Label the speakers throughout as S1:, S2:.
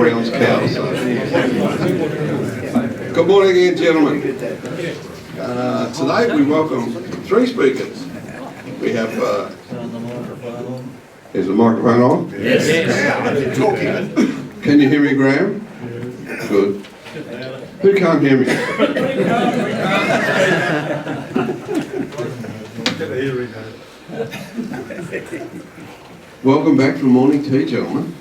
S1: Brown's cows. Good morning again, gentlemen. Today we welcome 3 speakers. We have, is the microphone on?
S2: Yes.
S1: Can you hear me, Graham? Good. Who can't hear me? Welcome back from morning tea, gentlemen.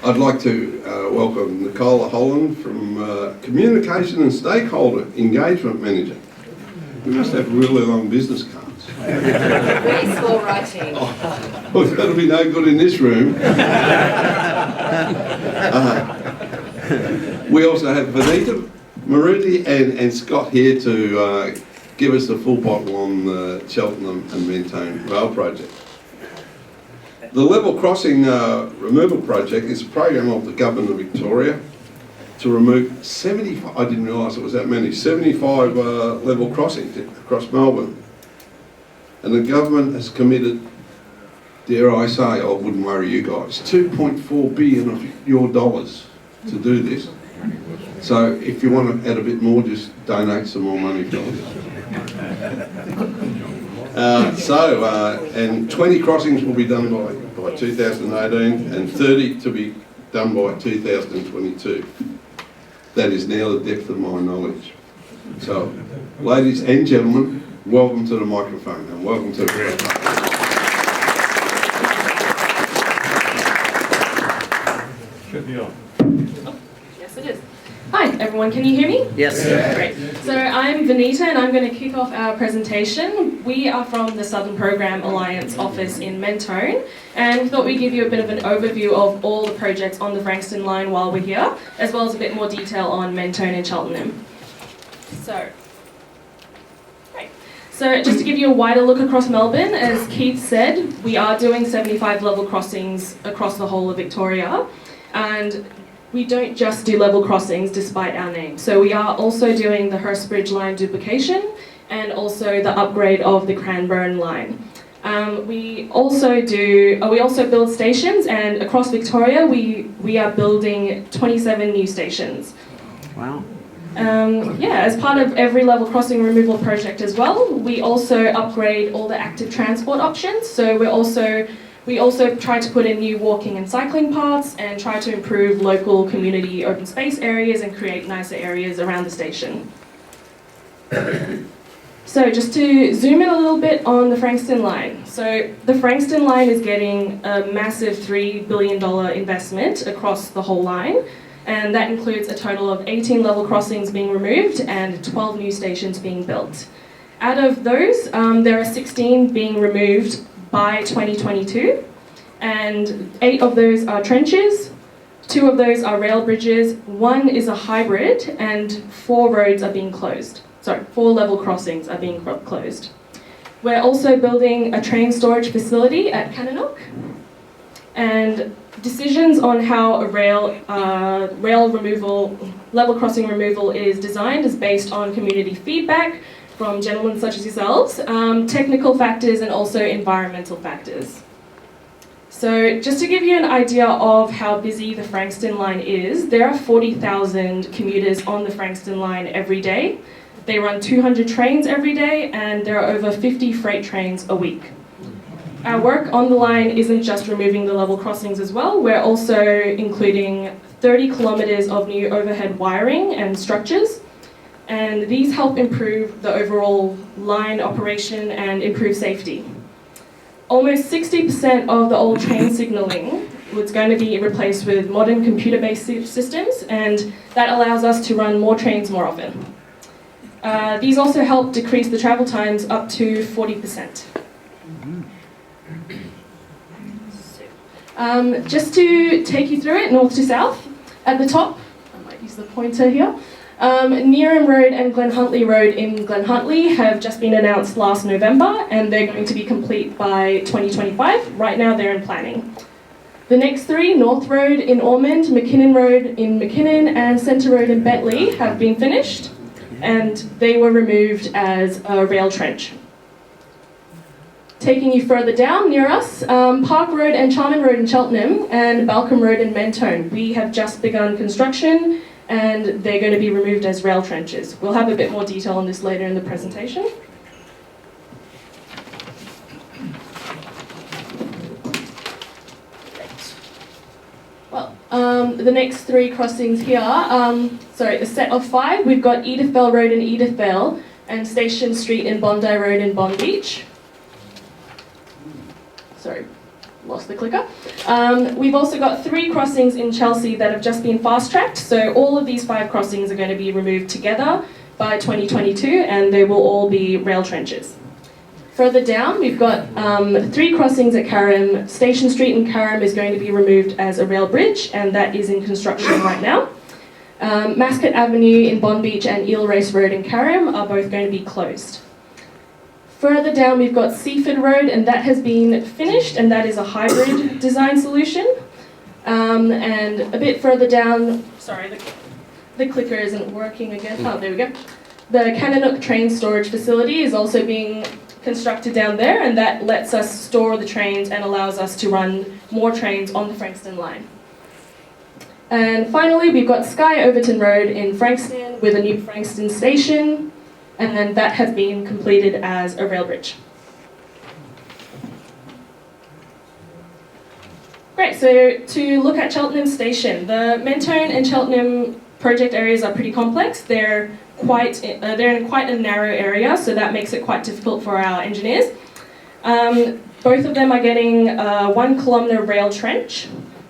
S1: I'd like to welcome Nicola Holland from Communication and Stakeholder Engagement Manager. We must have really long business cards.
S3: Very small writing.
S1: Well, that'll be no good in this room. We also have Vanita Maruti and Scott here to give us the full bottle on the Cheltenham and Mentone Rail Project. The Level Crossing Removal Project is a program of the Government of Victoria to remove 75, I didn't realise it was that many, 75 level crossings across Melbourne. And the government has committed, dare I say, I wouldn't worry you guys, 2.4 billion of your dollars to do this. So if you want to add a bit more, just donate some more money for us. And 20 crossings will be done by 2018 and 30 to be done by 2022. That is now the depth of my knowledge. So, ladies and gentlemen, welcome to the microphone and welcome to the
S4: Should be on.
S5: Yes, it is. Hi, everyone. Can you hear me?
S2: Yes.
S5: Great. So I'm Vanita, and I'm going to kick off our presentation. We are from the Southern Program Alliance office in Mentone, and we thought we'd give you a bit of an overview of all the projects on the Frankston line while we're here, as well as a bit more detail on Mentone and Cheltenham. So just to give you a wider look across Melbourne, as Keith said, we are doing 75 level crossings across the whole of Victoria, and we don't just do level crossings despite our name. So we are also doing the Hurstbridge line duplication and also the upgrade of the Cranbourne line. We also build stations, and across Victoria we are building 27 new stations.
S2: Wow.
S5: As part of every level crossing removal project as well, we also upgrade all the active transport options. So we also try to put in new walking and cycling paths and try to improve local community open space areas and create nicer areas around the station. So just to zoom in a little bit on the Frankston line. So the Frankston line is getting a massive $3 billion investment across the whole line. And that includes a total of 18 level crossings being removed and 12 new stations being built. Out of those, there are 16 being removed by 2022, and 8 of those are trenches, 2 of those are rail bridges, 1 is a hybrid, and 4 roads are being closed. 4 level crossings are being closed. We're also building a train storage facility at Cannonock, and decisions on how a level crossing removal is designed is based on community feedback from gentlemen such as yourselves, technical factors and also environmental factors. So just to give you an idea of how busy the Frankston line is, there are 40,000 commuters on the Frankston line every day. They run 200 trains every day, and there are over 50 freight trains a week. Our work on the line isn't just removing the level crossings as well, we're also including 30 kilometres of new overhead wiring and structures, and these help improve the overall line operation and improve safety. Almost 60% of the old train signalling was going to be replaced with modern computer-based systems, and that allows us to run more trains more often. These also help decrease the travel times up to 40%. Just to take you through it, north to south, at the top, I might use the pointer here, Neerim Road and Glen Huntly Road in Glen Huntly have just been announced last November, and they're going to be complete by 2025. Right now they're in planning. The next 3, North Road in Ormond, McKinnon Road in McKinnon, and Centre Road in Bentley have been finished, and they were removed as a rail trench. Taking you further down near us, Park Road and Charman Road in Cheltenham and Balcombe Road in Mentone. We have just begun construction and they're going to be removed as rail trenches. We'll have a bit more detail on this later in the presentation. Well, the next three crossings here, a set of 5. We've got Edithvale Road in Edithvale and Station Street in Bondi Road in Bond Beach. Sorry, lost the clicker. We've also got 3 crossings in Chelsea that have just been fast-tracked, so all of these 5 crossings are going to be removed together by 2022 and they will all be rail trenches. Further down, we've got 3 crossings at Carrum. Station Street in Carrum is going to be removed as a rail bridge, and that is in construction right now. Mascot Avenue in Bond Beach and Eel Race Road in Carrum are both going to be closed. Further down, we've got Seaford Road, and that has been finished, and that is a hybrid design solution. And a bit further down, sorry, the clicker isn't working again. Oh, there we go. The Cannonook train storage facility is also being constructed down there, and that lets us store the trains and allows us to run more trains on the Frankston line. And finally, we've got Skye Overton Road in Frankston with a new Frankston station, and then that has been completed as a rail bridge. Great, so to look at Cheltenham Station, the Mentone and Cheltenham project areas are pretty complex. They're in quite a narrow area, so that makes it quite difficult for our engineers. Both of them are getting a 1 kilometre rail trench.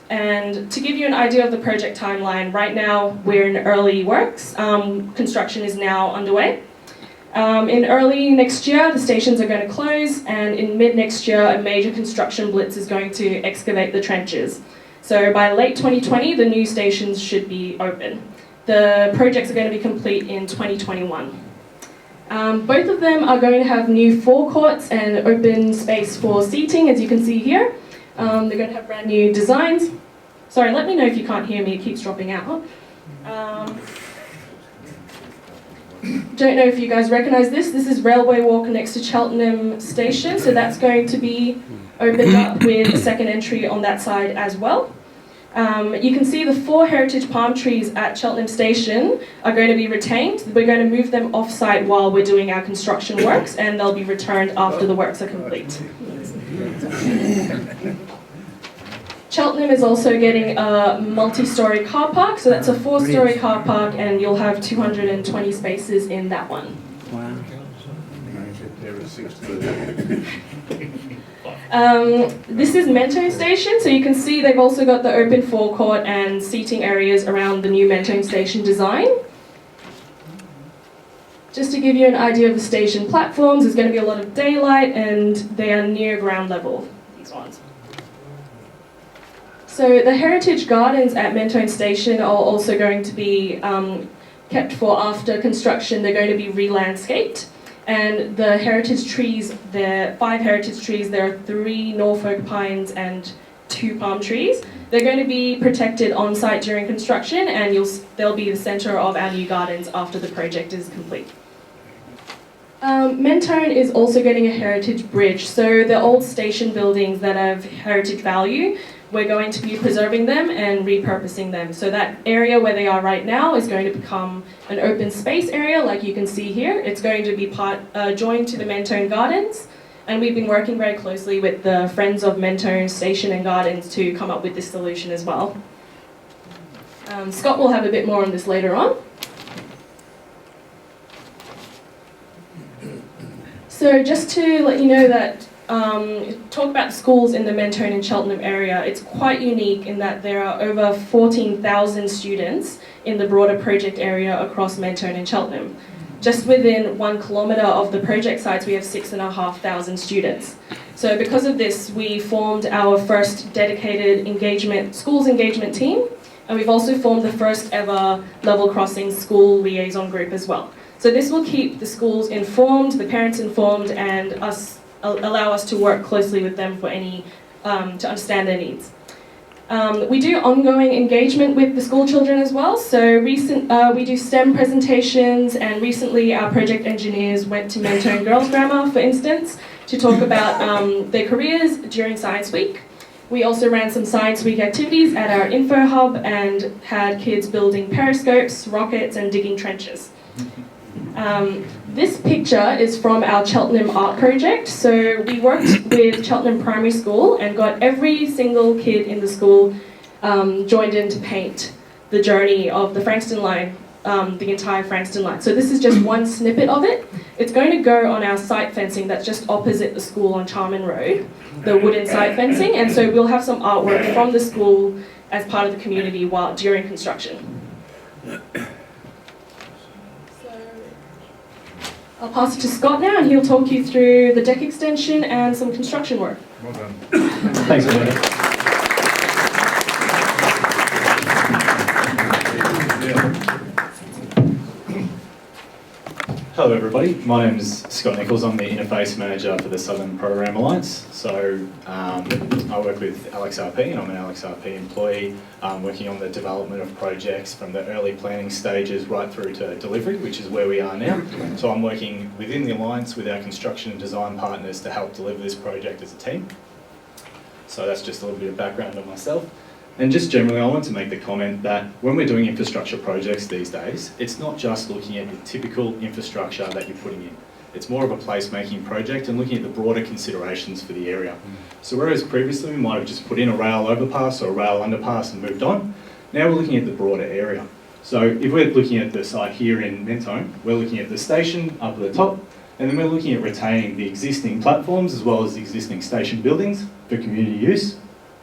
S5: And to give you an idea of the project timeline, right now we're in early works. Construction is now underway. In early next year, the stations are going to close, and in mid next year, a major construction blitz is going to excavate the trenches. So by late 2020, the new stations should be open. The projects are going to be complete in 2021. Both of them are going to have new forecourts and open space for seating, as you can see here. They're going to have brand new designs. Sorry, let me know if you can't hear me, it keeps dropping out. Don't know if you guys recognise this. This is Railway Walk next to Cheltenham Station, so that's going to be opened up with a second entry on that side as well. You can see the 4 heritage palm trees at Cheltenham Station are going to be retained. We're going to move them off-site while we're doing our construction works, and they'll be returned after the works are complete. Cheltenham is also getting a multi-storey car park, so that's a 4-storey car park, and you'll have 220 spaces in that one.
S2: Wow.
S5: This is Mentone Station, so you can see they've also got the open forecourt and seating areas around the new Mentone Station design. Just to give you an idea of the station platforms, there's going to be a lot of daylight and they are near ground level, these ones. So the heritage gardens at Mentone Station are also going to be kept for after construction. They're going to be re-landscaped. And the heritage trees, there are 5 heritage trees, there are 3 Norfolk pines and 2 palm trees. They're going to be protected on site during construction, and they'll be the centre of our new gardens after the project is complete. Mentone is also getting a heritage bridge, so the old station buildings that have heritage value, we're going to be preserving them and repurposing them. So that area where they are right now is going to become an open space area, like you can see here. It's going to be joined to the Mentone Gardens, and we've been working very closely with the Friends of Mentone Station and Gardens to come up with this solution as well. Scott will have a bit more on this later on. So just to let you know that talk about schools in the Mentone and Cheltenham area, it's quite unique in that there are over 14,000 students in the broader project area across Mentone and Cheltenham. Just within 1 kilometre of the project sites, we have 6,500 students. So because of this, we formed our first dedicated schools engagement team, and we've also formed the first ever Level Crossing school liaison group as well. So this will keep the schools informed, the parents informed, and allow us to work closely with them for to understand their needs. We do ongoing engagement with the school children as well. So we do STEM presentations, and recently our project engineers went to Mentone Girls Grammar, for instance, to talk about their careers during Science Week. We also ran some Science Week activities at our info hub and had kids building periscopes, rockets and digging trenches. This picture is from our Cheltenham art project. So we worked with Cheltenham Primary School and got every single kid in the school joined in to paint the journey of the Frankston line, the entire Frankston line. So this is just one snippet of it. It's going to go on our site fencing that's just opposite the school on Charman Road, the wooden site fencing, and so we'll have some artwork from the school as part of the community during construction. I'll pass it to Scott now, and he'll talk you through the deck extension and some construction work.
S4: Well done.
S2: Thanks, Amanda. Hello everybody, my name is Scott Nichols. I'm the Interface Manager for the Southern Program Alliance. So I work with AlexRP and I'm an AlexRP employee working on the development of projects from the early planning stages right through to delivery, which is where we are now. So I'm working within the Alliance with our construction and design partners to help deliver this project as a team. So that's just a little bit of background on myself. And just generally, I want to make the comment that when we're doing infrastructure projects these days, it's not just looking at the typical infrastructure that you're putting in. It's more of a place-making project and looking at the broader considerations for the area. So whereas previously we might have just put in a rail overpass or a rail underpass and moved on, now we're looking at the broader area. So if we're looking at the site here in Mentone, we're looking at the station up at the top, and then we're looking at retaining the existing platforms as well as the existing station buildings for community use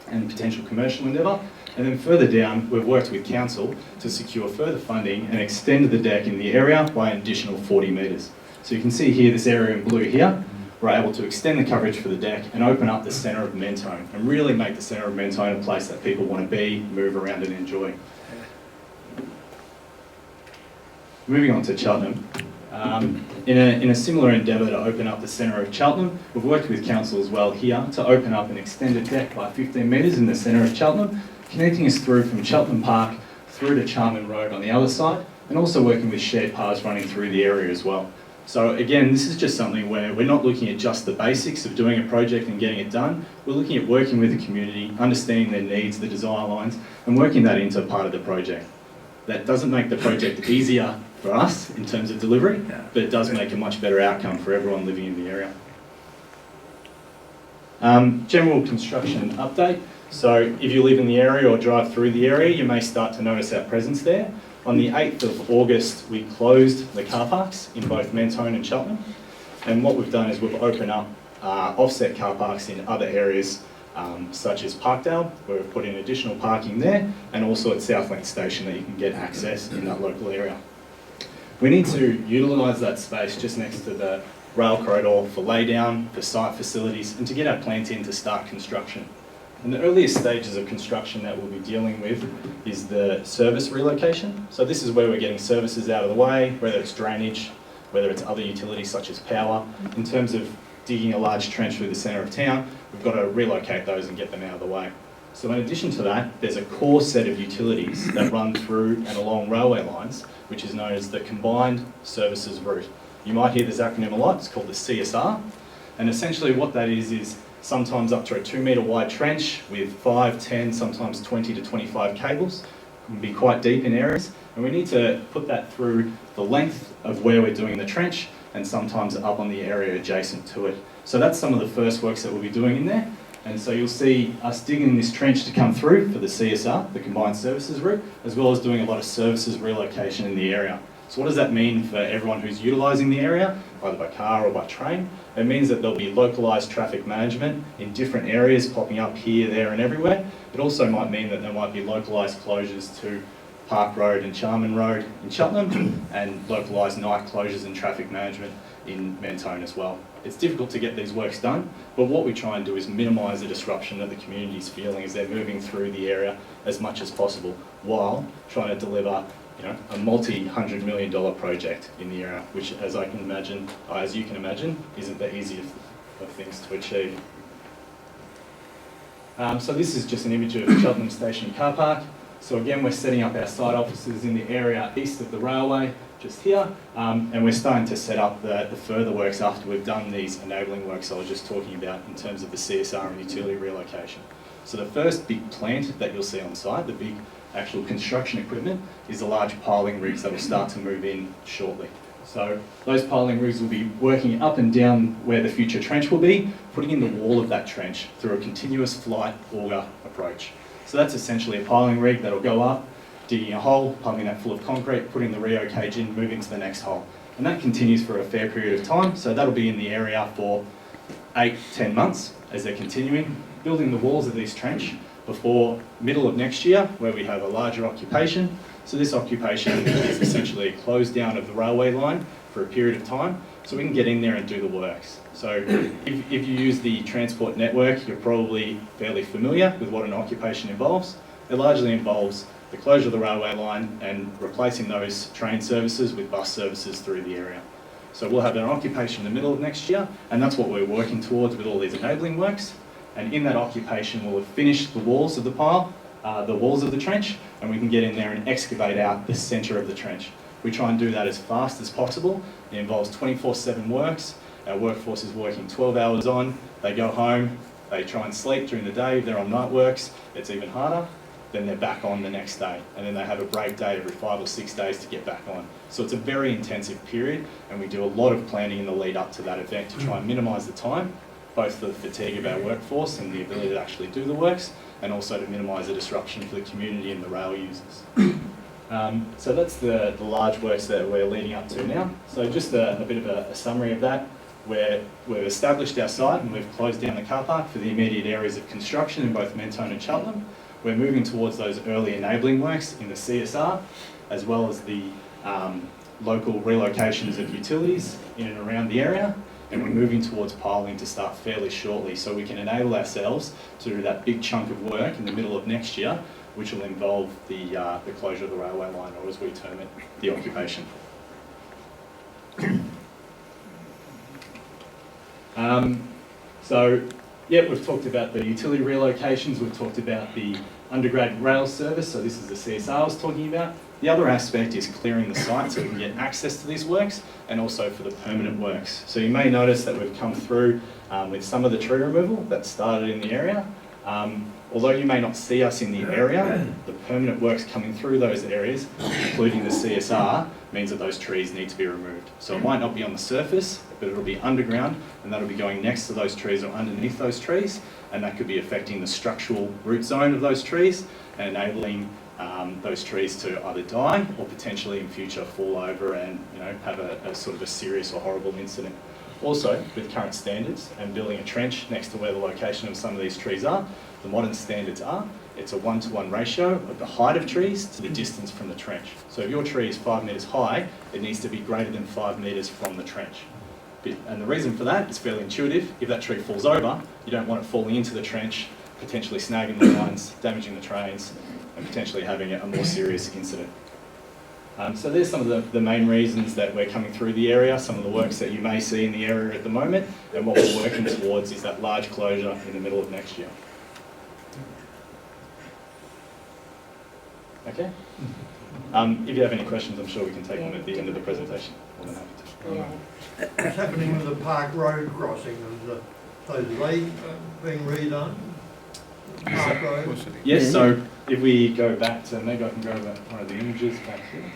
S2: and potential commercial endeavour. And then further down, we've worked with council to secure further funding and extend the deck in the area by an additional 40 metres. So you can see here, this area in blue here, we're able to extend the coverage for the deck and open up the centre of Mentone and really make the centre of Mentone a place that people want to be, move around and enjoy. Moving on to Cheltenham. In a similar endeavour to open up the centre of Cheltenham, we've worked with council as well here to open up an extended deck by 15 metres in the centre of Cheltenham, connecting us through from Cheltenham Park through to Charman Road on the other side, and also working with shared paths running through the area as well. So again, this is just something where we're not looking at just the basics of doing a project and getting it done. We're looking at working with the community, understanding their needs, the desire lines, and working that into part of the project. That doesn't make the project easier for us in terms of delivery, but it does make a much better outcome for everyone living in the area. General construction update. So if you live in the area or drive through the area, you may start to notice our presence there. On the 8th of August, we closed the car parks in both Mentone and Cheltenham. And what we've done is we've opened up offset car parks in other areas such as Parkdale, where we've put in additional parking there, and also at Southlands Station that you can get access in that local area. We need to utilise that space just next to the rail corridor for laydown, for site facilities, and to get our plant in to start construction. And the earliest stages of construction that we'll be dealing with is the service relocation. So this is where we're getting services out of the way, whether it's drainage, whether it's other utilities such as power. In terms of digging a large trench through the centre of town, we've got to relocate those and get them out of the way. So in addition to that, there's a core set of utilities that run through and along railway lines, which is known as the Combined Services Route. You might hear this acronym a lot, it's called the CSR. And essentially what that is sometimes up to a 2 metre wide trench with 5, 10, sometimes 20 to 25 cables. It can be quite deep in areas. And we need to put that through the length of where we're doing the trench and sometimes up on the area adjacent to it. So that's some of the first works that we'll be doing in there. And so you'll see us digging this trench to come through for the CSR, the Combined Services Route, as well as doing a lot of services relocation in the area. So what does that mean for everyone who's utilising the area, either by car or by train? It means that there'll be localised traffic management in different areas popping up here, there and everywhere. It also might mean that there might be localised closures to Park Road and Charman Road in Cheltenham and localised night closures and traffic management in Mentone as well. It's difficult to get these works done, but what we try and do is minimise the disruption that the community's feeling as they're moving through the area as much as possible, while trying to deliver a multi-$100 million project in the area, which as you can imagine, isn't the easiest of things to achieve. So this is just an image of Cheltenham Station car park. So again, we're setting up our site offices in the area east of the railway, just here, and we're starting to set up the further works after we've done these enabling works I was just talking about in terms of the CSR and utility relocation. So the first big plant that you'll see on site, the big actual construction equipment, is the large piling rigs that will start to move in shortly. So those piling rigs will be working up and down where the future trench will be, putting in the wall of that trench through a continuous flight auger approach. So that's essentially a piling rig that'll go up, digging a hole, pumping that full of concrete, putting the Rio cage in, moving to the next hole. And that continues for a fair period of time, so that'll be in the area for 8-10 months as they're continuing, building the walls of this trench before middle of next year, where we have a larger occupation. So this occupation is essentially a close down of the railway line for a period of time, so we can get in there and do the works. So if you use the transport network, you're probably fairly familiar with what an occupation involves. It largely involves the closure of the railway line and replacing those train services with bus services through the area. So we'll have an occupation in the middle of next year, and that's what we're working towards with all these enabling works. And in that occupation, we'll have finished the walls of the pile, the walls of the trench, and we can get in there and excavate out the centre of the trench. We try and do that as fast as possible. It involves 24/7 works. Our workforce is working 12 hours on. They go home, they try and sleep during the day. If they're on night works, it's even harder. Then they're back on the next day. And then they have a break day every 5 or 6 days to get back on. So it's a very intensive period, and we do a lot of planning in the lead up to that event to try and minimise the time, both the fatigue of our workforce and the ability to actually do the works, and also to minimise the disruption for the community and the rail users. So that's the large works that we're leading up to now. So just a bit of a summary of that. We've established our site and we've closed down the car park for the immediate areas of construction in both Mentone and Cheltenham. We're moving towards those early enabling works in the CSR, as well as the local relocations of utilities in and around the area. And we're moving towards piling to start fairly shortly, so we can enable ourselves to do that big chunk of work in the middle of next year, which will involve the closure of the railway line, or as we term it, the occupation. We've talked about the utility relocations, we've talked about the underground rail service, so this is the CSR I was talking about. The other aspect is clearing the site so we can get access to these works, and also for the permanent works. So you may notice that we've come through with some of the tree removal that started in the area. Although you may not see us in the area, the permanent works coming through those areas, including the CSR, means that those trees need to be removed. So it might not be on the surface, but it'll be underground, and that'll be going next to those trees or underneath those trees, and that could be affecting the structural root zone of those trees and enabling those trees to either die or potentially in future fall over and have a sort of a serious or horrible incident. Also, with current standards and building a trench next to where the location of some of these trees are, the modern standards are, it's a 1-to-1 ratio of the height of trees to the distance from the trench. So if your tree is 5 metres high, it needs to be greater than 5 metres from the trench. And the reason for that is fairly intuitive. If that tree falls over, you don't want it falling into the trench, potentially snagging the lines, damaging the trains, and potentially having a more serious incident. So there's some of the main reasons that we're coming through the area, some of the works that you may see in the area at the moment, and what we're working towards is that large closure in the middle of next year. Okay? If you have any questions, I'm sure we can take them at the end of the presentation. More than happy to.
S6: What's happening with the Park Road crossing? Are they being redone? Park Road?
S2: Yes, so if we go back to, maybe I can grab one of the images back here.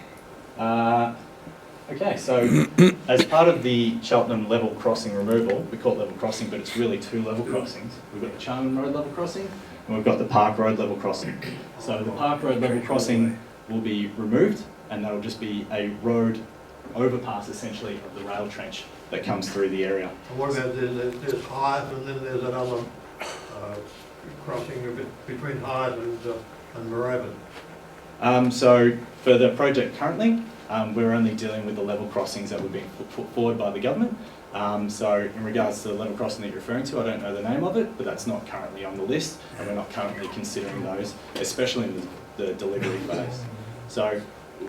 S2: Okay, so as part of the Cheltenham level crossing removal, we call it level crossing, but it's really 2 level crossings. We've got the Charman Road level crossing, and we've got the Park Road level crossing. So the Park Road level crossing will be removed, and that'll just be a road overpass, essentially, of the rail trench that comes through the area.
S6: And what about there's Hythe, and then there's another crossing a bit between Hythe and Moorabbin?
S2: So for the project currently, we're only dealing with the level crossings that were being put forward by the government. So in regards to the level crossing that you're referring to, I don't know the name of it, but that's not currently on the list, and we're not currently considering those, especially in the delivery phase. So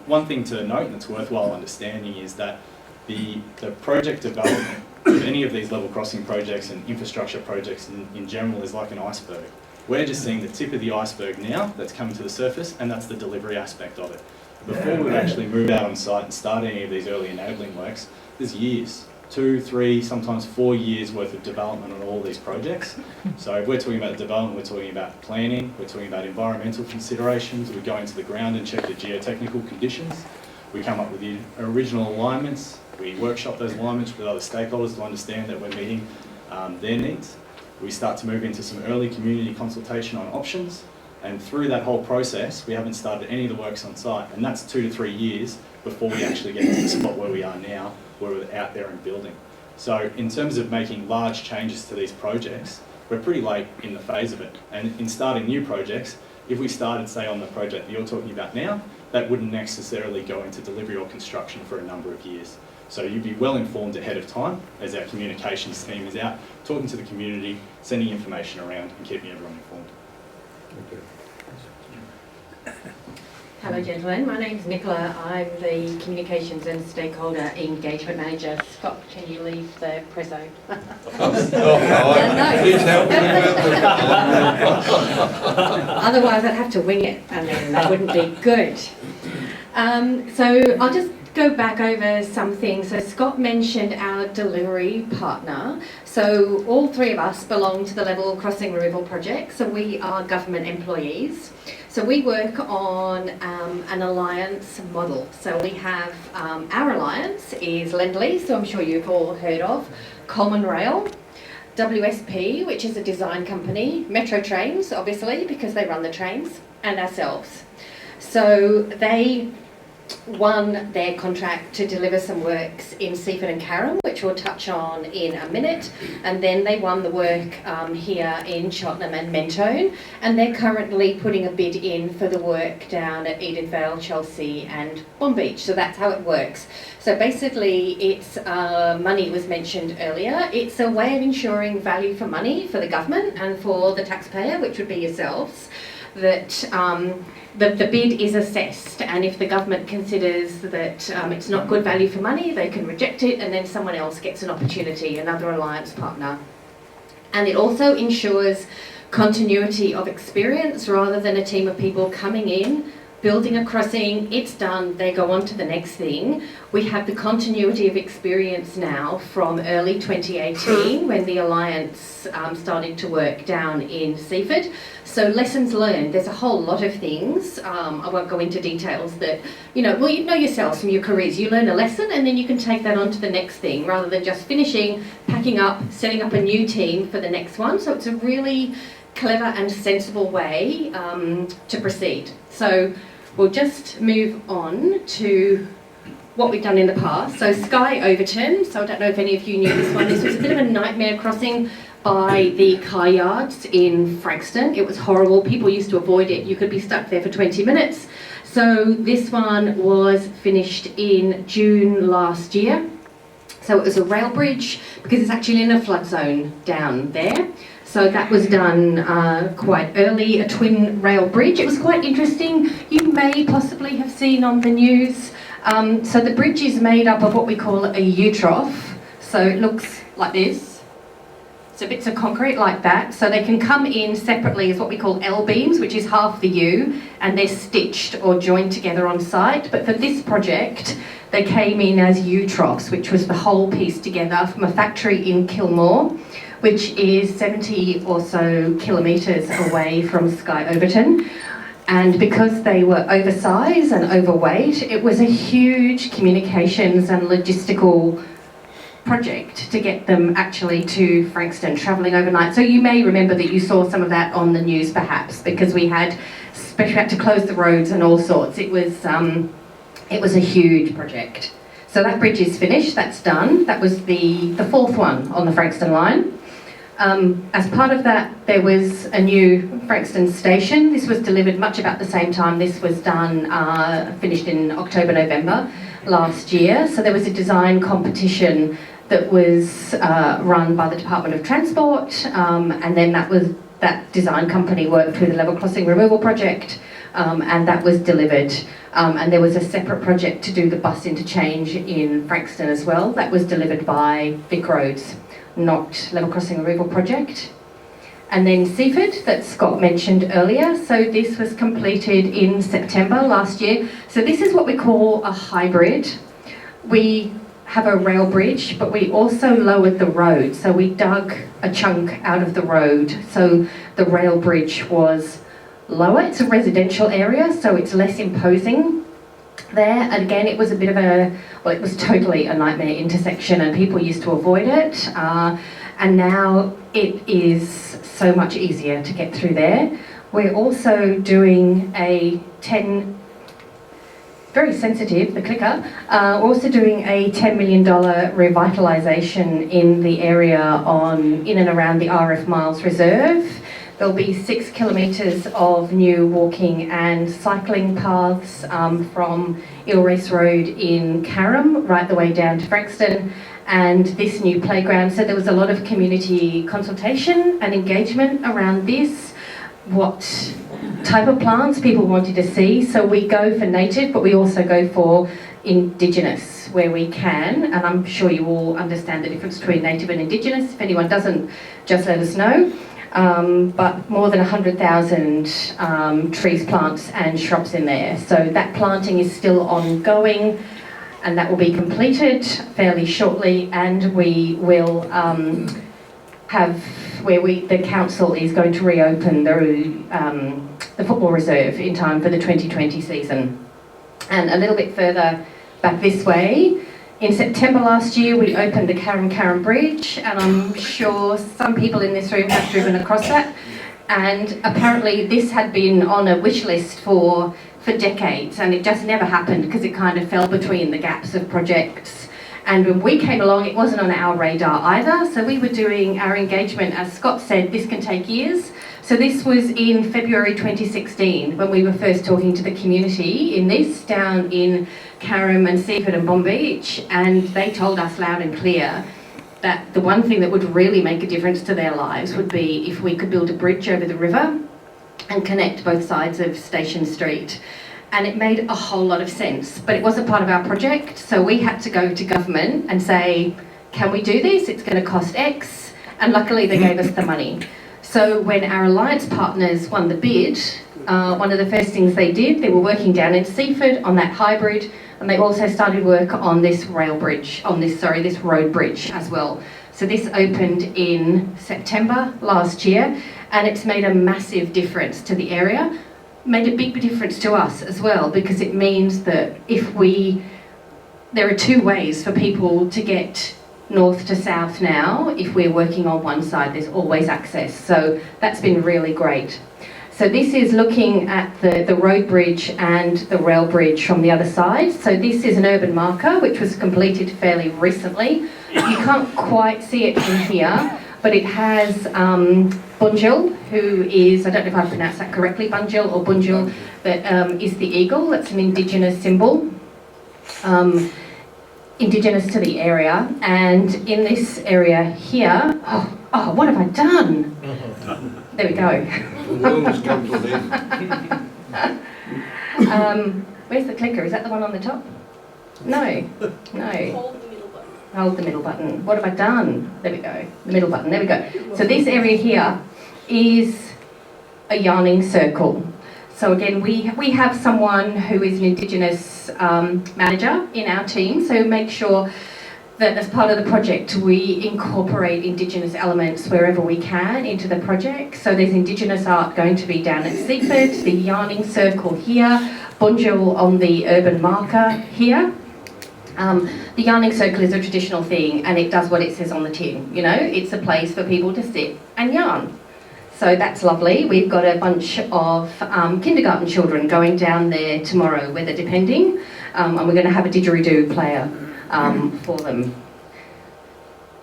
S2: one thing to note, and it's worthwhile understanding, is that the project development of any of these level crossing projects and infrastructure projects in general is like an iceberg. We're just seeing the tip of the iceberg now that's coming to the surface, and that's the delivery aspect of it. Before we actually move out on site and start any of these early enabling works, there's years, 2, 3, sometimes 4 years worth of development on all these projects. So if we're talking about development, we're talking about planning, we're talking about environmental considerations, we go into the ground and check the geotechnical conditions, we come up with the original alignments, we workshop those alignments with other stakeholders to understand that we're meeting their needs. We start to move into some early community consultation on options, and through that whole process, we haven't started any of the works on site, and that's 2 to 3 years before we actually get to the spot where we are now, where we're out there and building. So in terms of making large changes to these projects, we're pretty late in the phase of it. And in starting new projects, if we started, say, on the project that you're talking about now, that wouldn't necessarily go into delivery or construction for a number of years. So you'd be well informed ahead of time as our communications team is out, talking to the community, sending information around and keeping everyone informed.
S3: Hello gentlemen, my name's Nicola. I'm the Communications and Stakeholder Engagement Manager. Scott, can you leave the preso?
S1: Please help me with
S3: Otherwise I'd have to wing it and then that wouldn't be good. So I'll just go back over some things. So Scott mentioned our delivery partner. So all three of us belong to the Level Crossing Removal Project. So we are government employees. So we work on an alliance model. So we have our alliance is Lend-Lease, so I'm sure you've all heard of, Common Rail, WSP, which is a design company, Metro Trains, obviously, because they run the trains, and ourselves. So they won their contract to deliver some works in Seaford and Carrum, which we'll touch on in a minute, and then they won the work here in Cheltenham and Mentone, and they're currently putting a bid in for the work down at Edenvale, Chelsea and Bonbeach. So that's how it works. So basically it's money was mentioned earlier. It's a way of ensuring value for money for the government and for the taxpayer, which would be yourselves, that the bid is assessed, and if the government considers that it's not good value for money, they can reject it, and then someone else gets an opportunity, another alliance partner. And it also ensures continuity of experience rather than a team of people coming in, building a crossing, it's done, they go on to the next thing. We have the continuity of experience now from early 2018 when the Alliance started to work down in Seaford. So lessons learned, there's a whole lot of things, I won't go into details that, you know yourselves from your careers, you learn a lesson and then you can take that on to the next thing rather than just finishing, packing up, setting up a new team for the next one. So it's a really clever and sensible way to proceed. So we'll just move on to what we've done in the past. So Skye Overton, so I don't know if any of you knew this one. This was a bit of a nightmare crossing by the car yards in Frankston. It was horrible. People used to avoid it. You could be stuck there for 20 minutes. So this one was finished in June last year. So it was a rail bridge because it's actually in a flood zone down there. So that was done quite early, a twin rail bridge. It was quite interesting. You may possibly have seen on the news. So the bridge is made up of what we call a U-trough. So it looks like this. So bits of concrete like that. So they can come in separately as what we call L-beams, which is half the U, and they're stitched or joined together on site. But for this project, they came in as U-troughs, which was the whole piece together from a factory in Kilmore, which is 70 or so kilometres away from Skye Overton. And because they were oversized and overweight, it was a huge communications and logistical project to get them actually to Frankston, travelling overnight. So you may remember that you saw some of that on the news perhaps, because we had to close the roads and all sorts. It was a huge project. So that bridge is finished, that's done. That was the fourth one on the Frankston line. As part of that, there was a new Frankston station. This was delivered much about the same time. This was done, finished in October, November last year. So there was a design competition that was run by the Department of Transport, and then that design company worked with the Level Crossing Removal Project, and that was delivered. And there was a separate project to do the bus interchange in Frankston as well. That was delivered by Vic Roads, not Level Crossing Removal Project. And then Seaford, that Scott mentioned earlier. So this was completed in September last year. So this is what we call a hybrid. We have a rail bridge, but we also lowered the road. So we dug a chunk out of the road. So the rail bridge was lower. It's a residential area, so it's less imposing there. And again, it was a bit of it was totally a nightmare intersection and people used to avoid it. And now it is so much easier to get through there. We're also doing very sensitive, the clicker, also doing a $10 million revitalisation in the area in and around the RF Miles Reserve. There'll be 6 kilometres of new walking and cycling paths from Eel Race Road in Carrum right the way down to Frankston, and this new playground. So there was a lot of community consultation and engagement around this, what type of plants people wanted to see. So we go for native, but we also go for Indigenous where we can, and I'm sure you all understand the difference between native and Indigenous. If anyone doesn't, just let us know. But more than 100,000 trees, plants and shrubs in there. So that planting is still ongoing and that will be completed fairly shortly, and we will have the council is going to reopen the football reserve in time for the 2020 season. And a little bit further back this way, in September last year, we opened the Carrum Bridge, and I'm sure some people in this room have driven across that. And apparently this had been on a wish list for decades, and it just never happened because it kind of fell between the gaps of projects. And when we came along, it wasn't on our radar either. So we were doing our engagement, as Scott said, this can take years. So this was in February 2016 when we were first talking to the community in this down in Carrum and Seaford and Bomb Beach, and they told us loud and clear that the one thing that would really make a difference to their lives would be if we could build a bridge over the river and connect both sides of Station Street. And it made a whole lot of sense, but it wasn't part of our project, so we had to go to government and say, can we do this? It's going to cost X, and luckily they gave us the money. So when our alliance partners won the bid, one of the first things they did, they were working down in Seaford on that hybrid, and they also started work on this road bridge as well. So this opened in September last year, and it's made a massive difference to the area. Made a big difference to us as well, because it means that there are two ways for people to get north to south now. If we're working on one side, there's always access. So that's been really great. So this is looking at the road bridge and the rail bridge from the other side. So this is an urban marker which was completed fairly recently. You can't quite see it from here, but it has Bunjil, who is, I don't know if I pronounced that correctly, Bunjil or Bunjil, but is the eagle. That's an Indigenous symbol, Indigenous to the area. And in this area here, what have I done? There we go.
S1: The world has come to an end.
S3: Where's the clicker? Is that the one on the top? No. Hold the middle button. What have I done? There we go. The middle button. There we go. So this area here is a yarning circle. So again, we have someone who is an Indigenous manager in our team. So make sure that as part of the project, we incorporate Indigenous elements wherever we can into the project. So there's Indigenous art going to be down at Seaford, the yarning circle here, Bunjil on the urban marker here. The yarning circle is a traditional thing, and it does what it says on the tin. You know, it's a place for people to sit and yarn. So that's lovely. We've got a bunch of kindergarten children going down there tomorrow, weather depending, and we're going to have a didgeridoo player for them.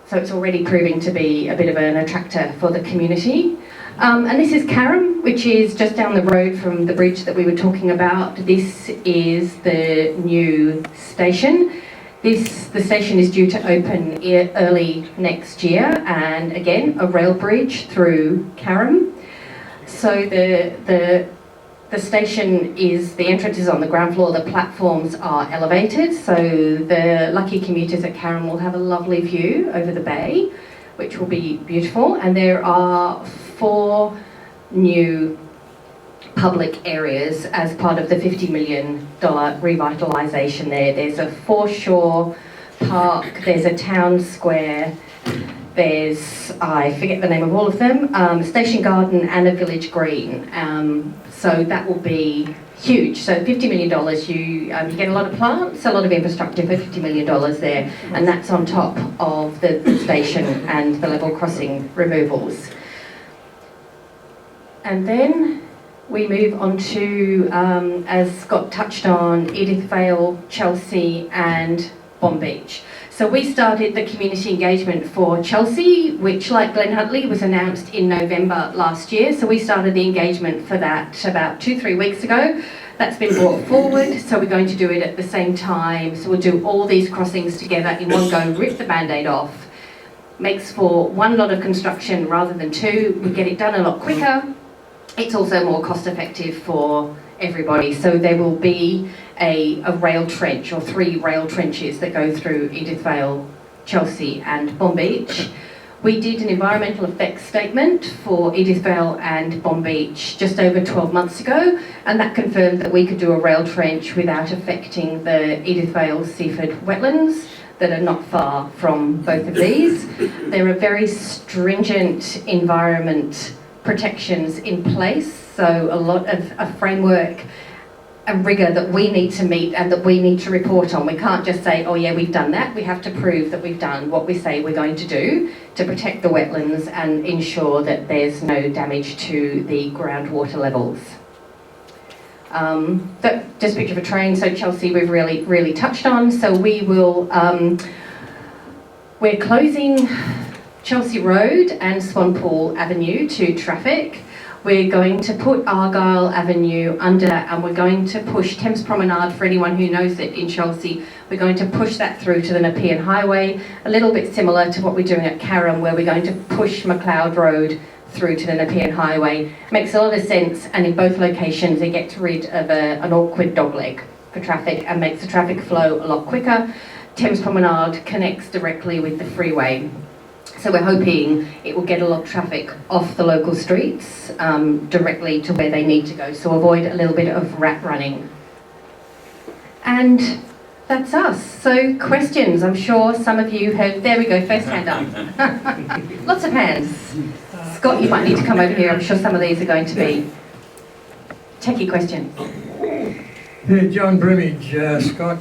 S3: So it's already proving to be a bit of an attractor for the community. And this is Carrum, which is just down the road from the bridge that we were talking about. This is the new station. The station is due to open early next year, and again, a rail bridge through Carrum. So the station the entrance is on the ground floor, the platforms are elevated, so the lucky commuters at Carrum will have a lovely view over the bay, which will be beautiful. And there are 4 new public areas as part of the $50 million revitalisation there. There's a foreshore park, there's a town square, there's, I forget the name of all of them, Station Garden and a village green. So that will be huge. So $50 million, you get a lot of plants, a lot of infrastructure for $50 million there, and that's on top of the station and the level crossing removals. And then we move on to, as Scott touched on, Edith Vale, Chelsea and Bonbeach. So we started the community engagement for Chelsea, which, like Glen Huntly, was announced in November last year. So we started the engagement for that about 2-3 weeks ago. That's been brought forward, so we're going to do it at the same time. So we'll do all these crossings together in one go, rip the Band-Aid off. Makes for one lot of construction rather than 2. We get it done a lot quicker. It's also more cost effective for everybody. So there will be a rail trench, or 3 rail trenches that go through Edith Vale, Chelsea and Bonbeach. We did an environmental effects statement for Edith Vale and Bonbeach just over 12 months ago, and that confirmed that we could do a rail trench without affecting the Edith Vale Seaford wetlands that are not far from both of these. There are very stringent environment protections in place, so a lot of a framework, a rigour that we need to meet and that we need to report on. We can't just say, oh yeah, we've done that. We have to prove that we've done what we say we're going to do to protect the wetlands and ensure that there's no damage to the groundwater levels. Just a picture of a train. So Chelsea we've really touched on. So we will, we're closing Chelsea Road and Swanpool Avenue to traffic. We're going to put Argyle Avenue under, and we're going to push Thames Promenade, for anyone who knows it in Chelsea, we're going to push that through to the Nepean Highway, a little bit similar to what we're doing at Carrum, where we're going to push McLeod Road through to the Nepean Highway. Makes a lot of sense, and in both locations it gets rid of an awkward dogleg for traffic and makes the traffic flow a lot quicker. Thames Promenade connects directly with the freeway. So we're hoping it will get a lot of traffic off the local streets directly to where they need to go. So avoid a little bit of rat running. And that's us. So questions, I'm sure some of you have, there we go, first hand up. Lots of hands. Scott, you might need to come over here. I'm sure some of these are going to be techie questions.
S7: Yeah, John Brimage, Scott.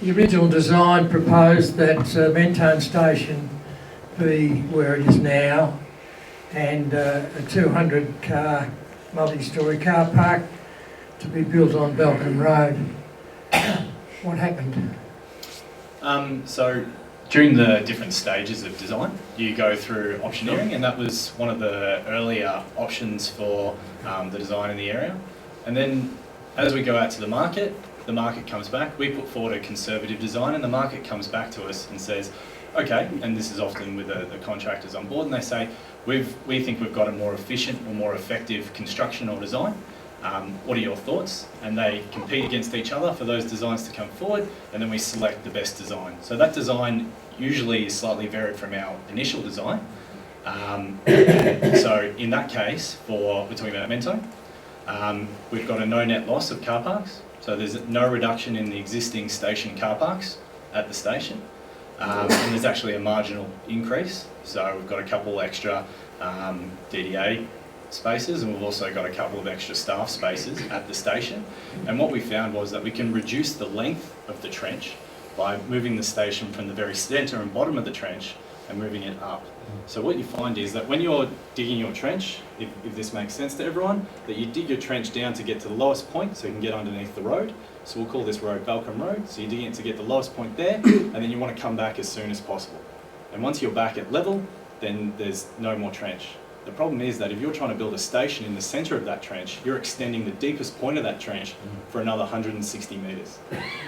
S7: The original design proposed that Mentone Station be where it is now, and a 200-car multi-storey car park to be built on Balcombe Road. What happened?
S2: So during the different stages of design, you go through optioneering, and that was one of the earlier options for the design in the area. And then as we go out to the market comes back, we put forward a conservative design, and the market comes back to us and says, okay, and this is often with the contractors on board, and they say, we think we've got a more efficient or more effective construction or design. What are your thoughts? And they compete against each other for those designs to come forward, and then we select the best design. So that design usually is slightly varied from our initial design. So in that case, we're talking about Mentone, we've got a no net loss of car parks. So there's no reduction in the existing station car parks at the station. And there's actually a marginal increase. So we've got a couple extra DDA spaces, and we've also got a couple of extra staff spaces at the station. And what we found was that we can reduce the length of the trench by moving the station from the very centre and bottom of the trench and moving it up. So what you find is that when you're digging your trench, if this makes sense to everyone, that you dig your trench down to get to the lowest point so you can get underneath the road. So we'll call this road Balcombe Road. So you're digging it to get the lowest point there, and then you want to come back as soon as possible. And once you're back at level, then there's no more trench. The problem is that if you're trying to build a station in the centre of that trench, you're extending the deepest point of that trench for another 160 metres.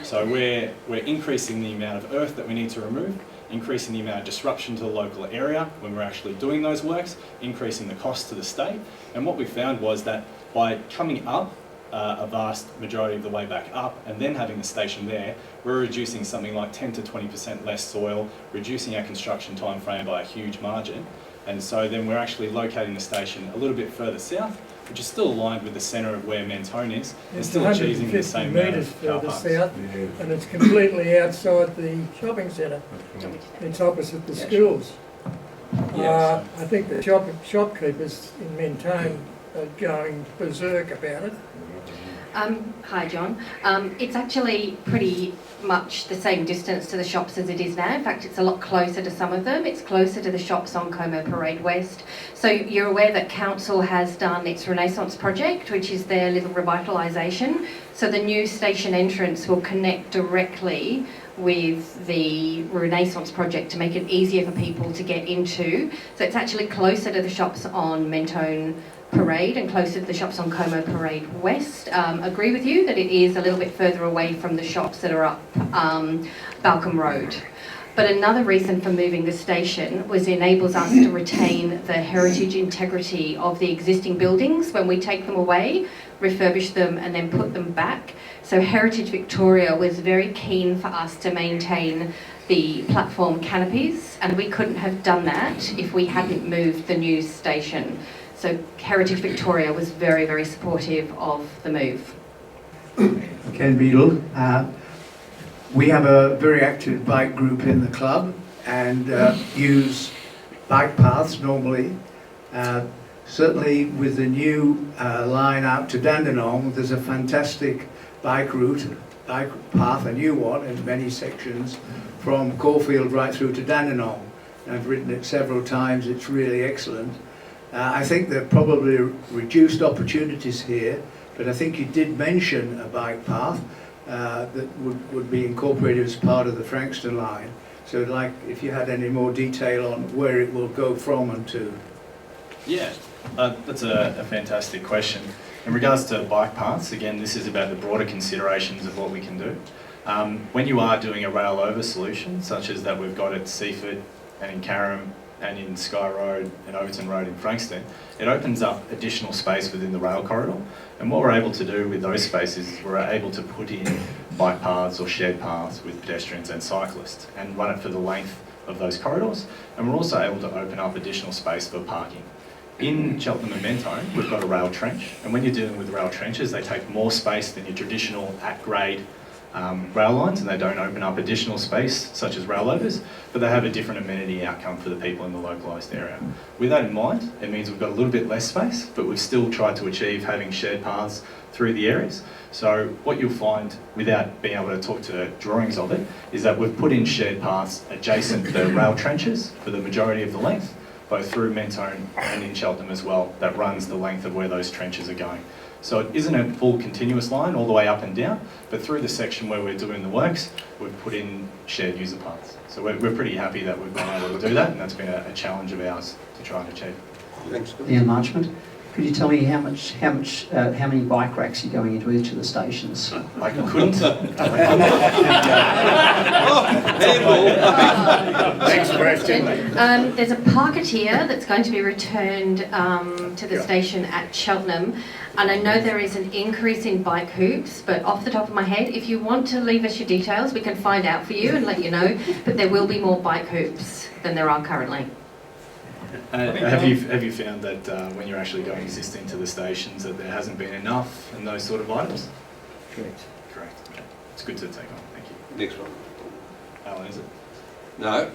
S2: So we're increasing the amount of earth that we need to remove, increasing the amount of disruption to the local area when we're actually doing those works, increasing the cost to the state. And what we found was that by coming up a vast majority of the way back up and then having the station there, we're reducing something like 10 to 20% less soil, reducing our construction time frame by a huge margin. And so then we're actually locating the station a little bit further south, which is still aligned with the centre of where Mentone is, and
S7: It's
S2: still achieving the
S7: 150
S2: same amount
S7: metres
S2: of car
S7: further
S2: parks.
S7: south, and it's completely outside the shopping centre. It's opposite the schools.
S2: Yeah,
S7: I think the shopkeepers in Mentone are going berserk about it.
S3: Hi, John. It's actually pretty much the same distance to the shops as it is now. In fact, it's a lot closer to some of them. It's closer to the shops on Como Parade West. So you're aware that Council has done its Renaissance project, which is their little revitalisation. So the new station entrance will connect directly with the Renaissance project to make it easier for people to get into. So it's actually closer to the shops on Mentone Parade and closer to the shops on Como Parade West. Agree with you that it is a little bit further away from the shops that are up Balcombe Road. But another reason for moving the station was it enables us to retain the heritage integrity of the existing buildings when we take them away, refurbish them and then put them back. So Heritage Victoria was very keen for us to maintain the platform canopies, and we couldn't have done that if we hadn't moved the new station. So Heritage Victoria was very, very supportive of the move.
S8: Ken Beadle. We have a very active bike group in the club and use bike paths normally. Certainly with the new line out to Dandenong, there's a fantastic bike route, bike path, a new one in many sections, from Caulfield right through to Dandenong. I've ridden it several times, it's really excellent. I think there are probably reduced opportunities here, but I think you did mention a bike path that would be incorporated as part of the Frankston line. So I'd like if you had any more detail on where it will go from and to.
S2: Yeah, that's a fantastic question. In regards to bike paths, again, this is about the broader considerations of what we can do. When you are doing a rail over solution, such as that we've got at Seaford and in Carrum and in Sky Road and Overton Road in Frankston, it opens up additional space within the rail corridor. And what we're able to do with those spaces is we're able to put in bike paths or shared paths with pedestrians and cyclists and run it for the length of those corridors. And we're also able to open up additional space for parking. In Cheltenham and Mentone, we've got a rail trench, and when you're dealing with rail trenches, they take more space than your traditional at-grade rail lines, and they don't open up additional space, such as rail overs, but they have a different amenity outcome for the people in the localised area. With that in mind, it means we've got a little bit less space, but we've still tried to achieve having shared paths through the areas. So what you'll find, without being able to talk to drawings of it, is that we've put in shared paths adjacent to the rail trenches for the majority of the length, both through Mentone and in Cheltenham as well, that runs the length of where those trenches are going. So it isn't a full continuous line all the way up and down, but through the section where we're doing the works, we've put in shared user paths. So we're pretty happy that we've been able to do that, and that's been a challenge of ours to try and achieve.
S1: Thanks, Scott.
S9: Ian Marchment, could you tell me how many bike racks are going into each of the stations?
S2: I couldn't.
S3: Next question. There's a parketeer that's going to be returned to the station at Cheltenham, and I know there is an increase in bike hoops, but off the top of my head, if you want to leave us your details, we can find out for you and let you know, but there will be more bike hoops than there are currently.
S2: Have you found that when you're actually going existing to the stations that there hasn't been enough and those sort of items?
S9: Correct.
S2: Correct. Okay. It's good to take on. Thank you.
S1: Next one.
S2: Alan, is it?
S1: No.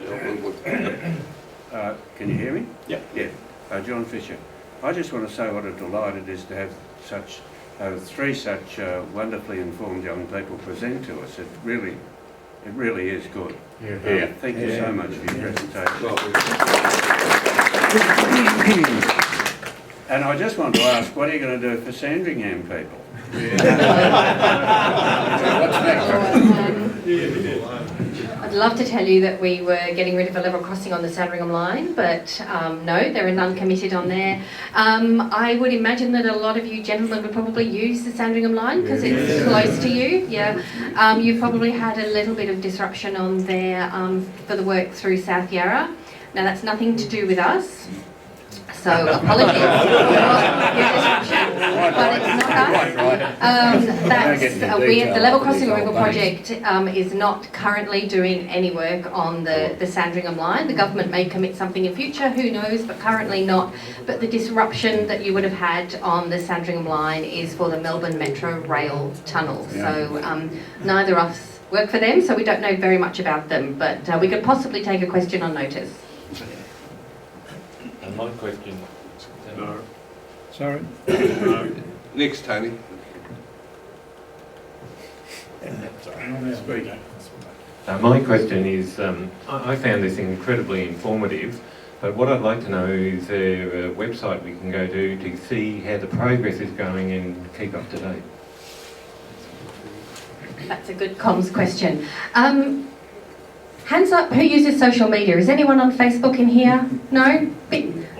S4: Can you hear me?
S2: Yep.
S4: Yeah. John Fisher. I just want to say what a delight it is to have three such wonderfully informed young people present to us. It really is good. Thank you so much for your presentation. And I just want to ask, what are you going to do for Sandringham people?
S3: I'd love to tell you that we were getting rid of a level crossing on the Sandringham line, but no, there are none committed on there. I would imagine that a lot of you gentlemen would probably use the Sandringham line because it's close to you. Yeah, you've probably had a little bit of disruption on there for the work through South Yarra. Now that's nothing to do with us. so apologies for your disruption, but it's not us. The Level Crossing Removal Project is not currently doing any work on the Sandringham line. The government may commit something in future, who knows, but currently not. But the disruption that you would have had on the Sandringham line is for the Melbourne Metro Rail Tunnel. So neither of us work for them, so we don't know very much about them, but we could possibly take a question on notice.
S10: And my question.
S1: No.
S8: Sorry?
S1: No. Next, Tony.
S10: My question is, I found this incredibly informative, but what I'd like to know is there a website we can go to see how the progress is going and keep up to date?
S3: That's a good comms question. Hands up, who uses social media? Is anyone on Facebook in here? No?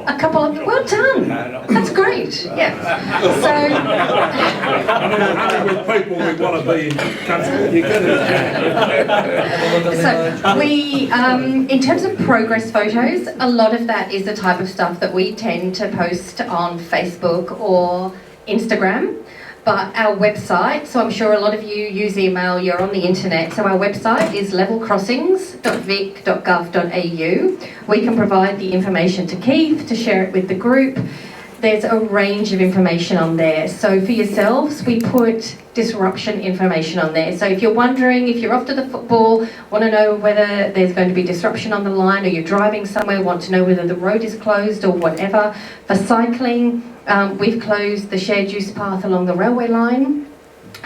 S3: A couple of... Well done! That's great, yeah.
S6: With people we want to be in country.
S3: So we, in terms of progress photos, a lot of that is the type of stuff that we tend to post on Facebook or Instagram. But our website, so I'm sure a lot of you use email, you're on the internet, so our website is levelcrossings.vic.gov.au. We can provide the information to Keith to share it with the group. There's a range of information on there. So for yourselves, we put disruption information on there. So if you're wondering, if you're off to the football, want to know whether there's going to be disruption on the line, or you're driving somewhere, want to know whether the road is closed or whatever. For cycling, we've closed the shared use path along the railway line.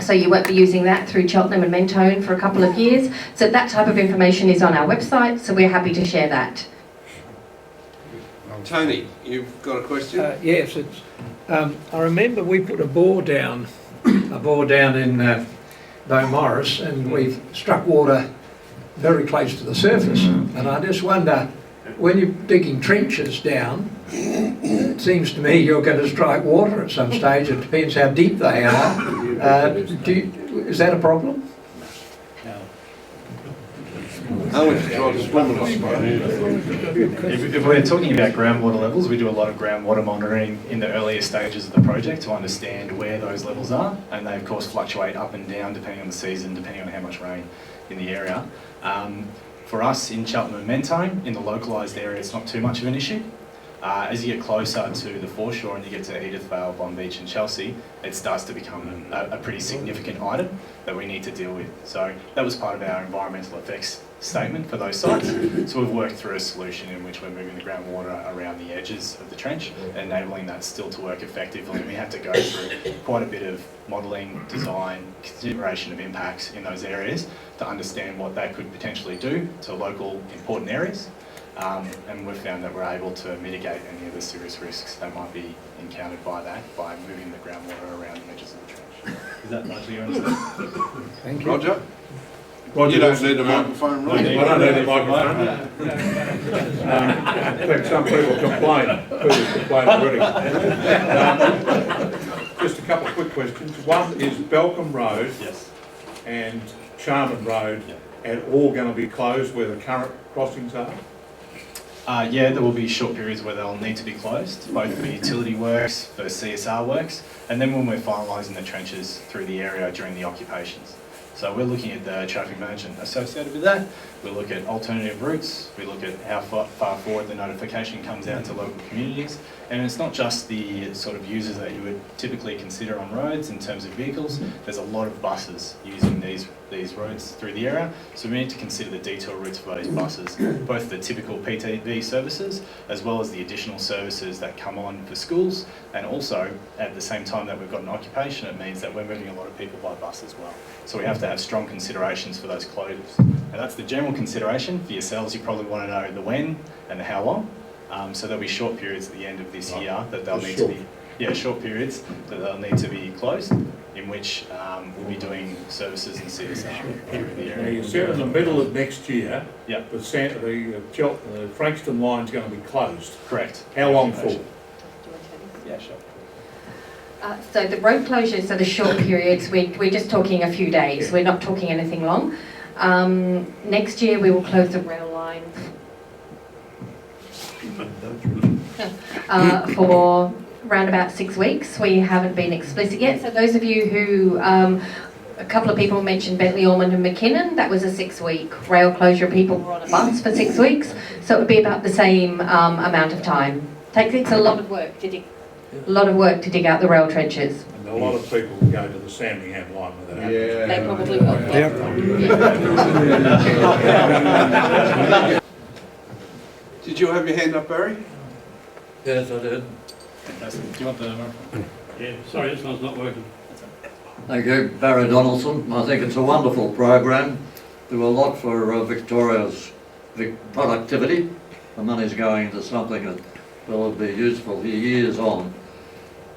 S3: So you won't be using that through Cheltenham and Mentone for a couple of years. So that type of information is on our website, so we're happy to share that.
S1: Tony, you've got a question?
S11: Yes, it's. I remember we put a bore down in Beaumaris, and we've struck water very close to the surface. And I just wonder, when you're digging trenches down, it seems to me you're going to strike water at some stage. It depends how deep they are. Is that a problem?
S1: I went to try to swim in Australia.
S2: If we're talking about groundwater levels, we do a lot of groundwater monitoring in the earlier stages of the project to understand where those levels are, and they of course fluctuate up and down depending on the season, depending on how much rain in the area. For us in Cheltenham and Mentone, in the localised area, it's not too much of an issue. As you get closer to the foreshore and you get to Edithvale, Bond Beach and Chelsea, it starts to become a pretty significant item that we need to deal with. So that was part of our environmental effects statement for those sites. So we've worked through a solution in which we're moving the groundwater around the edges of the trench, enabling that still to work effectively. And we had to go through quite a bit of modelling, design, consideration of impacts in those areas to understand what that could potentially do to local important areas. And we've found that we're able to mitigate any of the serious risks that might be encountered by that by moving the groundwater around the edges of the trench. Is that largely your understanding?
S11: Thank you.
S1: Roger? You don't need a microphone, right?
S6: I don't need a microphone. In fact, some people complain. Already. Just a couple of quick questions. One is Belcombe Road and Charman Road are all going to be closed where the current crossings are?
S2: Yeah, there will be short periods where they'll need to be closed, both for utility works, for CSR works, and then when we're finalising the trenches through the area during the occupations. So we're looking at the traffic management associated with that. We look at alternative routes. We look at how far forward the notification comes out to local communities. And it's not just the sort of users that you would typically consider on roads in terms of vehicles. There's a lot of buses using these roads through the area. So we need to consider the detour routes for those buses, both the typical PTV services as well as the additional services that come on for schools. And also, at the same time that we've got an occupation, it means that we're moving a lot of people by bus as well. So we have to have strong considerations for those closures. Now that's the general consideration. For yourselves, you probably want to know the when and the how long. So there'll be short periods at the end of this year that they'll need to be, short periods that they'll need to be closed, in which we'll be doing services and CSR through the area.
S6: Now you said in the middle of next year,
S2: the
S6: Frankston line's going to be closed.
S2: Correct.
S6: How long for?
S2: Yeah, sure.
S3: So the road closures are the short periods. We're just talking a few days. We're not talking anything long. Next year we will close the rail line. for around about 6 weeks. We haven't been explicit yet. So those of you who, a couple of people mentioned Bentley, Ormond and McKinnon, that was a 6-week rail closure. People were on a bus for 6 weeks. So it would be about the same amount of time. It's a lot of work to dig. A lot of work to dig out the rail trenches.
S12: And a lot of people go to the Sandringham line with that.
S1: Yeah.
S3: They probably will.
S1: Did you have your hand up, Barry?
S12: Yes, I did.
S2: Fantastic. Do you want the microphone?
S12: Yeah, sorry, this one's not working.
S13: Thank you, Barry Donaldson. I think it's a wonderful program. Do a lot for Victoria's productivity. The money's going into something that will be useful for years on.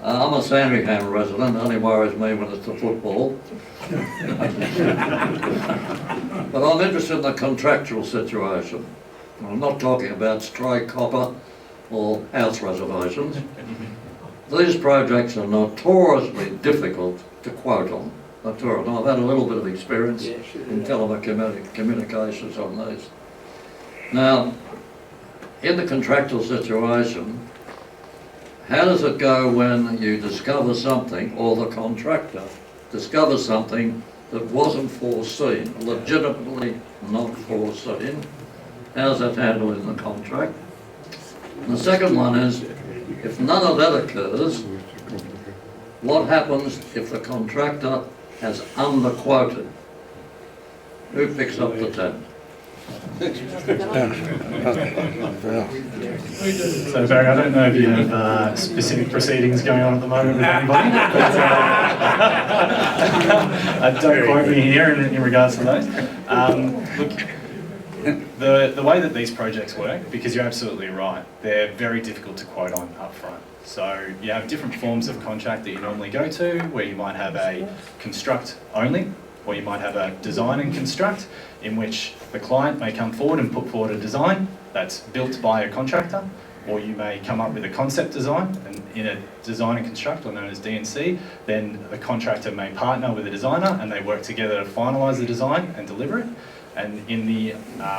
S13: I'm a Sandringham resident. It only worries me when it's the football. But I'm interested in the contractual situation. I'm not talking about strike copper or house reservations. These projects are notoriously difficult to quote on. I've had a little bit of experience in telecommunications on these. Now, in the contractual situation, how does it go when you discover something, or the contractor discovers something that wasn't foreseen, legitimately not foreseen? How's that handled in the contract? And the second one is, if none of that occurs, what happens if the contractor has underquoted? Who picks up the tab?
S2: So Barry, I don't know if you have specific proceedings going on at the moment with anybody, but don't quote me here in regards to those. Look, the way that these projects work, because you're absolutely right, they're very difficult to quote on up front. So you have different forms of contract that you normally go to, where you might have a construct only, or you might have a design and construct, in which the client may come forward and put forward a design that's built by a contractor, or you may come up with a concept design, and in a design and construct, or known as D&C, then the contractor may partner with a designer and they work together to finalise the design and deliver it. And in the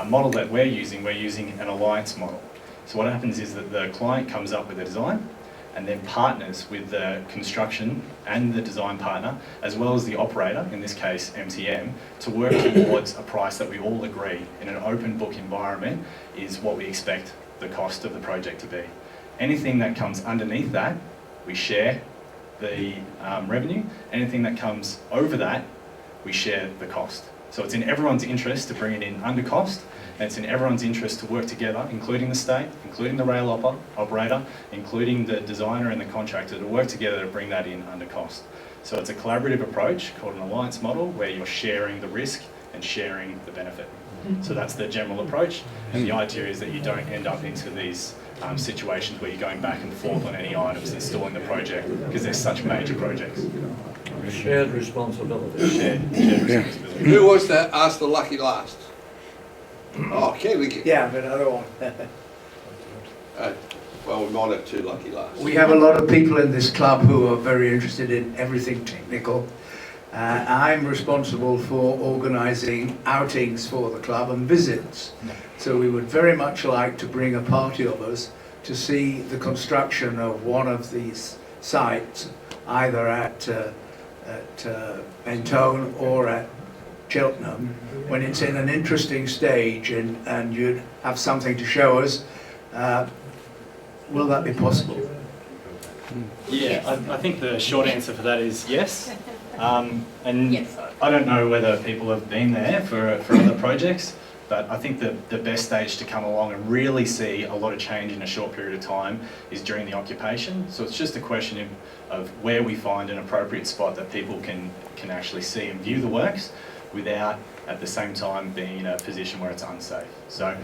S2: model that we're using an alliance model. So what happens is that the client comes up with a design and then partners with the construction and the design partner, as well as the operator, in this case MTM, to work towards a price that we all agree in an open book environment is what we expect the cost of the project to be. Anything that comes underneath that, we share the revenue. Anything that comes over that, we share the cost. So it's in everyone's interest to bring it in under cost, and it's in everyone's interest to work together, including the state, including the rail operator, including the designer and the contractor, to work together to bring that in under cost. So it's a collaborative approach called an alliance model, where you're sharing the risk and sharing the benefit. So that's the general approach, and the idea is that you don't end up into these situations where you're going back and forth on any items and stalling the project, because they're such major projects.
S13: Shared responsibility.
S2: Shared responsibility.
S1: Who was that asked the lucky last? Oh, Kelly.
S8: Yeah, but another one.
S1: Well, we might have two lucky lasts.
S8: We have a lot of people in this club who are very interested in everything technical. I'm responsible for organising outings for the club and visits. So we would very much like to bring a party of us to see the construction of one of these sites, either at Mentone or at Cheltenham, when it's in an interesting stage and you'd have something to show us. Will that be possible?
S2: Yeah, I think the short answer for that is yes. And
S3: Yes.
S2: I don't know whether people have been there for other projects, but I think the best stage to come along and really see a lot of change in a short period of time is during the occupation. So it's just a question of where we find an appropriate spot that people can actually see and view the works without at the same time being in a position where it's unsafe. So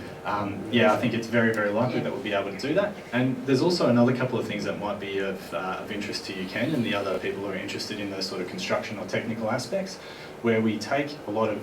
S2: yeah, I think it's very, very likely that we'll be able to do that. And there's also another couple of things that might be of interest to you, Ken, and the other people who are interested in those sort of construction or technical aspects, where we take a lot of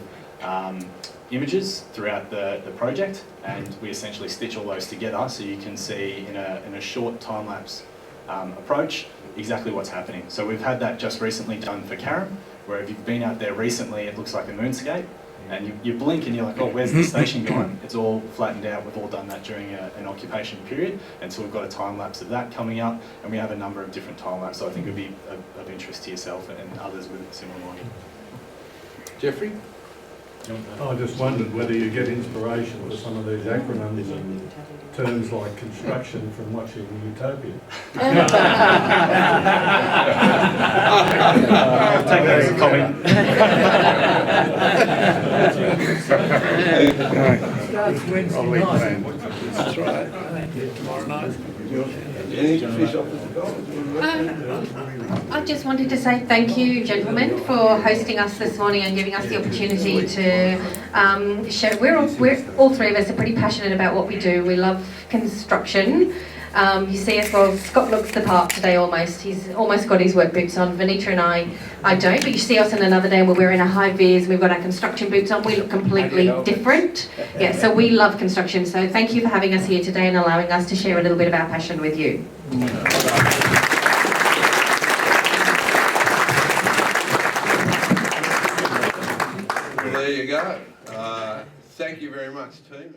S2: images throughout the project, and we essentially stitch all those together so you can see in a short time-lapse approach exactly what's happening. So we've had that just recently done for Carrum, where if you've been out there recently, it looks like a moonscape. And you blink and you're like, oh, where's the station gone? It's all flattened out. We've all done that during an occupation period. And so we've got a time lapse of that coming up, and we have a number of different time lapses. So I think it would be of interest to yourself and others with a similar login.
S12: Jeffrey?
S6: I just wondered whether you get inspiration for some of these acronyms and terms like construction from watching Utopia.
S2: I'll take that as a comment.
S7: Starts Wednesday night.
S11: That's right. Tomorrow night.
S1: Any fish off the dock?
S3: I just wanted to say thank you, gentlemen, for hosting us this morning and giving us the opportunity to share. We're all three of us are pretty passionate about what we do. We love construction. You see us, well, Scott looks the part today almost. He's almost got his work boots on. Venitra and I don't, but you see us in another day where we're in our high vis, we've got our construction boots on, we look completely different. Yeah, so we love construction. So thank you for having us here today and allowing us to share a little bit of our passion with you.
S1: Well, there you go. Thank you very much, team.